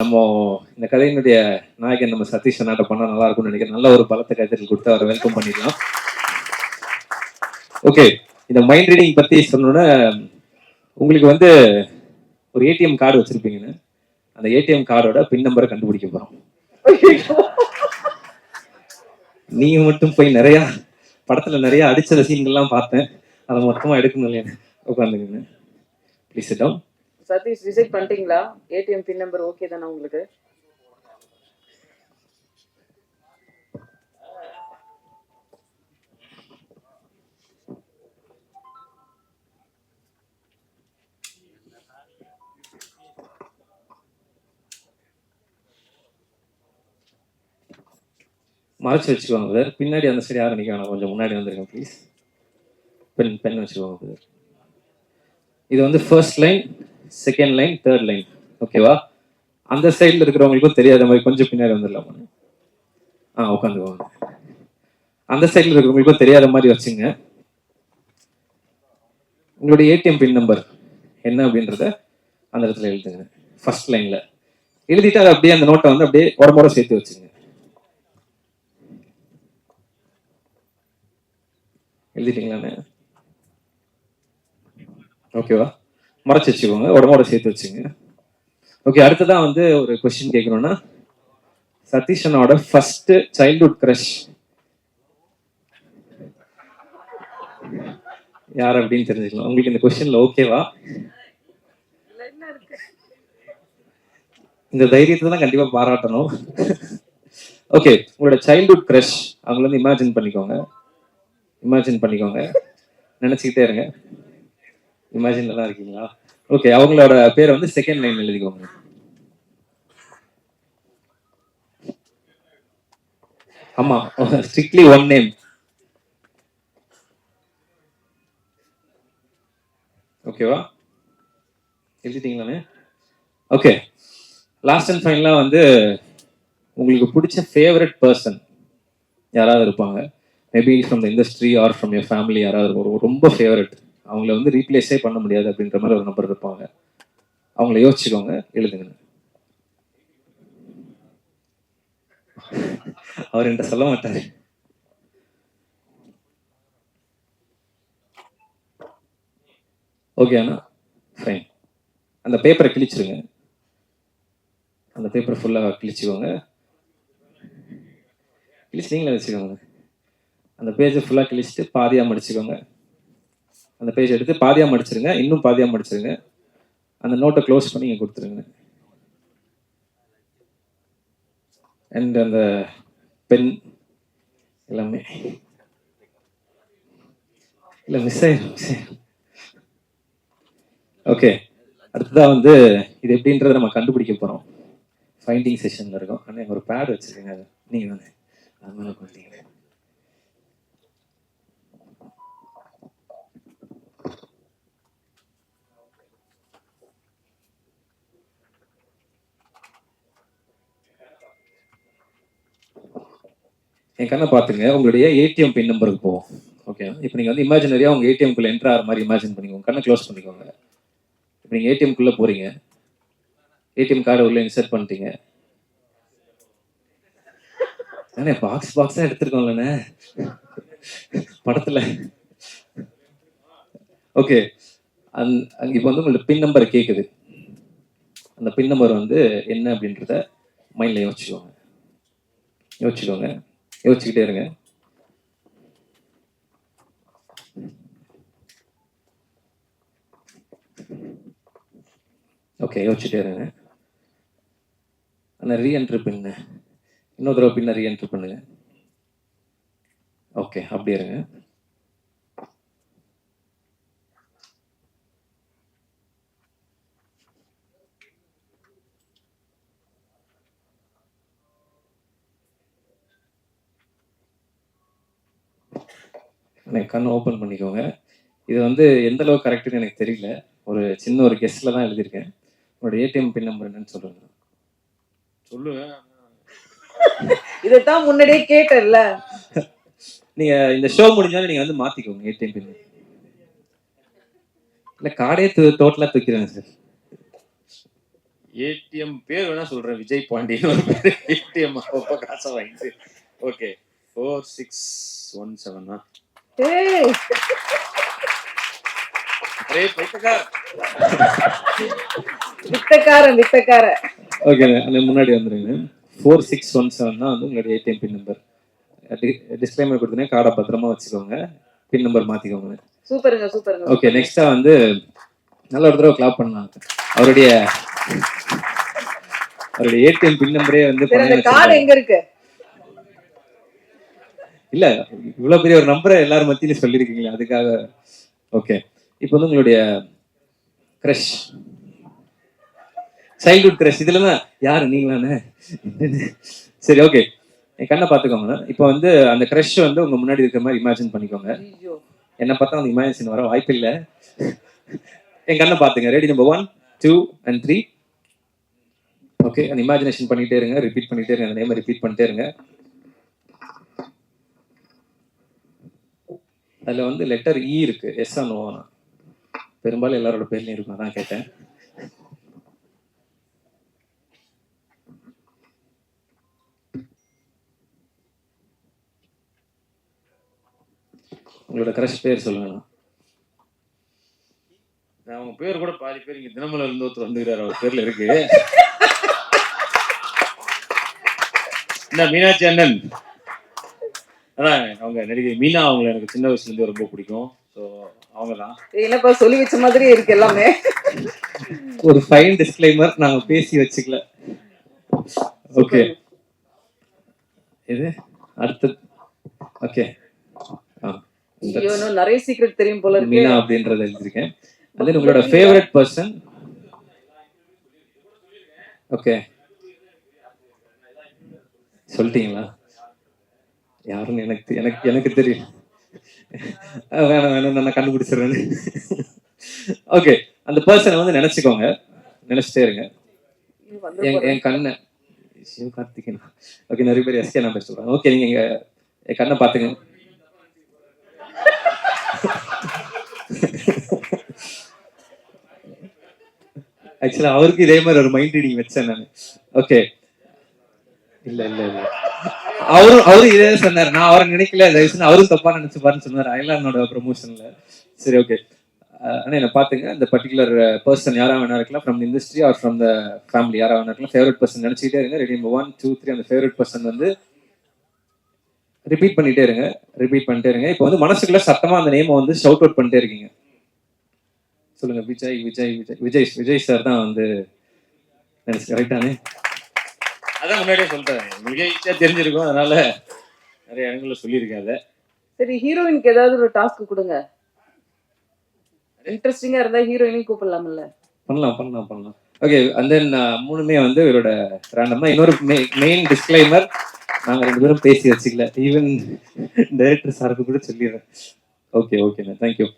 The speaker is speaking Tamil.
நம்ம இந்த கதையினுடைய நாயகன் நம்ம சதீஷ் அண்ணாட்ட பண்ணா நல்லா இருக்கும்னு நினைக்கிறேன். நல்ல ஒரு பலத்தை கைத்தறி கொடுத்து அவரை வெல்கம் பண்ணிடலாம். ஓகே, இந்த மைண்ட் ரீடிங் பத்தி சொன்னோன்னா, உங்களுக்கு வந்து ஒரு ஏடிஎம் கார்டு வச்சிருப்பீங்கன்னு, அந்த ஏடிஎம் கார்டோட பின் நம்பரை கண்டுபிடிக்க போறோம். நீங்க மட்டும் போய் நிறைய படத்துல நிறைய அடிச்ச சீன்கள்லாம் பார்த்தேன். அதை மொத்தமா எடுக்கணும் இல்லையா? உட்காந்துங்க please sit down. Satish decide பண்ணிட்டீங்களா? ஏடிஎம் பின் நம்பர் ஓகே தானே உங்களுக்கு? மறைச்சு வச்சுக்கோங்க சார். பின்னாடி அந்த சைடு யாரும் நிற்க வேணாம், கொஞ்சம் முன்னாடி வந்துருங்க ப்ளீஸ். பென் வச்சுக்கோங்க சார். இது வந்து first line, second line, third line, ஓகேவா? அந்த சைடில் இருக்கிறவங்களுக்கும் தெரியாத மாதிரி கொஞ்சம் பின்னாடி வந்துடலாம். உட்காந்துக்கோங்க. அந்த சைடில் இருக்கிறவங்களுக்கும் தெரியாத மாதிரி வச்சுங்க. உங்களுடைய ஏடிஎம் பின் நம்பர் என்ன அப்படின்றத அந்த இடத்துல எழுதுங்க. ஃபர்ஸ்ட் லைன்ல எழுதிட்டு அதை அப்படியே அந்த நோட்டை வந்து அப்படியே உடம்போட சேர்த்து வச்சுங்க. எழுதிட்டீங்களாண்ணே? ஓகேவா? மறைச்சு வச்சுக்கோங்க, உடம்போட சேர்த்து வச்சுங்க. ஓகே, அடுத்ததான் வந்து ஒரு கொஸ்டின் கேட்கணும்னா, சதீஷனோட ஃபர்ஸ்ட் சைல்ட்ஹுட் கிரஷ் யார் அப்படின்னு தெரிஞ்சுக்கலாம். உங்களுக்கு இந்த கொஸ்டின்ல ஓகேவா? இந்த தைரியத்தை தான் கண்டிப்பா பாராட்டணும். ஓகே, உங்களோட சைல்ட்ஹுட் கிரஷ் அவங்கள வந்து இமேஜின் பண்ணிக்கோங்க, நினைச்சுக்கிட்டே இருங்க. இமேஜின்ல தான் இருக்கீங்களா? ஓகே, அவங்களோட பேரை வந்து செகண்ட் லைன் எழுதிக்கோங்க. ஆமா, ஸ்ட்ரிக்ட்லி ஒன் நேம். ஓகேவா? எழுதிட்டீங்களானே? ஓகே, லாஸ்ட் அண்ட் ஃபைனலா வந்து உங்களுக்கு பிடிச்ச ஃபேவரட் பர்சன் யாராவது இருப்பாங்க. Maybe from the industry or from your family யாராவது ரொம்ப ஃபேவரட், அவங்கள வந்து ரீப்ளேஸே பண்ண முடியாது அப்படின்ற மாதிரி ஒரு நம்பர் இருப்பாங்க. அவங்கள யோசிச்சுக்கோங்க, எழுதுங்க. அவர் என்கிட்ட சொல்ல மாட்டாரு. ஓகே அண்ணா, ஃபைன். அந்த பேப்பரை கிழிச்சிருங்க. அந்த பேப்பரை ஃபுல்லாக கிழிச்சுக்கோங்க. நீங்களே வச்சுக்கோங்க. அந்த பேஜை ஃபுல்லாக கிழிச்சிட்டு பாதியாக மடிச்சுக்கோங்க. அந்த பேஜ் எடுத்து பாதியாக மடிச்சிருங்க, இன்னும் பாதியாக மடிச்சிருங்க. அந்த நோட்டை க்ளோஸ் பண்ணி இங்கே கொடுத்துருங்க. அண்ட் அந்த பென் எல்லாமே இல்லை மிஸ் ஆயிடும். ஓகே, அடுத்ததான் வந்து இது எப்படின்றத நம்ம கண்டுபிடிக்க போகிறோம். ஃபைண்டிங் செஷனில் இருக்கோம். ஆனால் ஒரு பேட் வச்சுருக்கேங்க, நீங்கள் தானே அது மேலே கொடுத்தீங்க. என் கண்ணை பார்த்துங்க, உங்களுடைய ஏடிஎம் பின் நம்பருக்கு போவோம். ஓகே, இப்போ நீங்கள் வந்து இமேஜினரியாக உங்கள் ஏடிஎம்குள்ளே என்ட்ரு ஆகிற மாதிரி இமேஜின் பண்ணிக்கோங்க. கண்ணை க்ளோஸ் பண்ணிக்கோங்க. இப்போ நீங்கள் ஏடிஎம்குள்ளே போகிறீங்க, ஏடிஎம் கார்டை உள்ளே இன்சர்ட் பண்ணிட்டீங்க. அண்ணே பாக்ஸ் எடுத்துருக்கோம்லண்ணே படத்தில். ஓகே, இப்போ வந்து உங்களோட பின் நம்பர் கேட்குது. அந்த பின் நம்பர் வந்து என்ன அப்படின்றத மைண்டில் யோசிச்சுக்கிட்டே இருங்க. ஓகே, யோசிச்சுட்டே இருங்க. ஆனால் ரீஎன்ட்ரு பின்னு இன்னொரு தடவை பின்ன ரீஎன்ட்ரு பண்ணுங்க. ஓகே, அப்படியே இருங்க. கண்ணை ஓப்பன் பண்ணிக்கோங்க. இது வந்து எந்த அளவுக்கு கரெக்டுன்னு எனக்கு தெரியல. ஒரு சின்ன ஒரு கெஸ்ட்ல தான் எழுதியிருக்கேன். உங்களோட ஏடிஎம் பின் நம்பர் என்னன்னு சொல்லுங்க. சொல்லுவேன். இதைத்தான் முன்னாடியே கேட்டேன்ல. நீங்க இந்த ஷோ முடிஞ்சாலும் நீங்க வந்து மாத்திக்கோங்க ஏடிஎம் பின். இல்ல கார்டே டோட்டலா தூக்கிறேன் சார். ஏடிஎம் பேர் வேணா சொல்றேன், விஜய் பாண்டியன் ஒரு பேர். ஏடிஎம் அப்பப்ப காசை வாங்கிட்டு. ஓகே 4617 ஏய் வித்தக்கார ஓகே, அந்த முன்னாடி வந்துருங்க. 4617 தான் வந்து உங்களுடைய ஏடிஎம் பின் நம்பர். டிஸ்க்ளைமர் கொடுத்தனே கார்டை பத்திரமா வச்சுக்கோங்க, பின் நம்பர் மாத்திக்கோங்க. சூப்பருங்க ஓகே, நெக்ஸ்டா வந்து நல்ல ஒரு தடவை கிளாப் பண்ணலாம். அவருடைய ஏடிஎம் பின் நம்பரே வந்து கார்டு எங்க இருக்கு? இல்ல, இவ்வளவு பெரிய ஒரு நம்பரை எல்லாரும் மத்தியிலும் சொல்லியிருக்கீங்களா, அதுக்காக. ஓகே, இப்போ வந்து உங்களுடைய கிரஷ், சைல்ட்ஹுட் கிரஷ், இதுலதான் யாரு நீங்களானே? சரி, ஓகே, என் கண்ணை பாத்துக்கோங்க. இப்போ வந்து அந்த கிரஷ் வந்து உங்க முன்னாடி இருக்கிற மாதிரி இமேஜின் பண்ணிக்கோங்க. என்ன பார்த்தா அந்த இமேஜின் வர வாய்ப்பு இல்லை. என் கண்ணை பாத்துங்க. ரெடி? Number 1 2 and 3. ஓகே, அந்த இமேஜினேஷன் பண்ணிட்டே இருங்க, ரிப்பீட் பண்ணிட்டே இருங்க, அந்த நேம் ரிப்பீட் பண்ணிட்டே இருங்க. அதுல வந்து லெட்டர் இ இருக்கு, எஸ் ஆ நோ? பெரும்பாலும் எல்லாரோட பேர்லயும் இருக்கும், அதான் கேட்டேன். உங்களோட கிரஷ் பேர் சொல்லுங்க. அவங்க பேர் கூட பாதி பேர் இங்க தினமலர் இருந்து ஒருத்தர் வந்துக்கிறாரு, அவர் பேர்ல இருக்கு. என்ன, மீனாட்சி அண்ணன். அதான் அவங்க நடிகை மீனா, அவங்களை எனக்கு சின்ன வயசுல இருந்து ரொம்ப பிடிக்கும். ஸோ அவங்க தான். என்னப்பா சொல்லி வச்ச மாதிரியே இருக்கு எல்லாமே. ஒரு ஃபைன் டிஸ்க்ளைமர், நாங்க பேசி வச்சுக்கல. ஓகே, இது அடுத்து. ஓகே, நிறைய சீக்ரெட் தெரியும் போல இருக்கு. மீனா அப்படின்றத எழுதிருக்கேன். அது உங்களோட ஃபேவரட் பர்சன். ஓகே, சொல்லிட்டீங்களா? யாருன்னு எனக்கு தெரியும். வேணாம், நான் கண்டுபிடிச்சிடுறேன். ஓகே, அந்த பர்சனை வந்து நினைச்சுக்கோங்க, நினைச்சிட்டே இருங்க. என் கண்ணை சிவகார்த்திகேயன். ஓகே, நிறைய பேர் எஸ்கே நம்பர் சொல்றாங்க. ஓகே, நீங்க என் கண்ணை பாத்துங்க. ஆக்சுவலா அவருக்கு இதே மாதிரி ஒரு மைண்ட் ரீடிங் வச்சேன் நான். ஓகே, இல்ல அவரும் இதே சொன்னார், நான் அவரை நினைக்கல, அவரும் தப்பா நினைச்சு பாருன்னு சொன்னார் அயலானோட ப்ரொமோஷன்ல. சரி, ஓகே, ஆனா என்ன பாத்துங்க. இந்த பர்டிகுலர் பர்சன் யாரா வேணா இருக்கலாம், from industry or from the family, யாரா வேணா இருக்கலாம். ஃபேவரட் பர்சன் நினைச்சுக்கிட்டே இருங்க. ரெடி? நம்பர் 1 2 3. அந்த ஃபேவரட் பர்சன் வந்து ரிப்பீட் பண்ணிட்டே இருங்க. இப்போ வந்து மனசுக்குள்ள சத்தமா அந்த நேமை வந்து ஷவுட் அவுட் பண்ணிட்டே இருக்கீங்க. சொல்லுங்க, விஜய் சார் தான் வந்து நினைச்சு. கரெக்டானே? அதான் முன்னாடியே சொல்லிட்டேன், விஜய் தெரிஞ்சிருக்கும், அதனால நிறைய இடங்கள்ல சொல்லியிருக்கேன் அதை. சரி, ஹீரோயினுக்கு ஏதாவது ஒரு டாஸ்க் கொடுங்க. இன்ட்ரெஸ்டிங்கா இருந்தா ஹீரோயினையும் கூப்பிடலாம்ல? பண்ணலாம். ஓகே, அண்ட் தென் மூணுமே வந்து இவரோட ரேண்டம் தான். இன்னொரு மெயின் டிஸ்க்ளைமர், நாங்க 2 பேரும் பேசி வச்சுக்கல. ஈவன் டைரக்டர் சாருக்கு கூட சொல்லிடுறேன். Okay, thank you.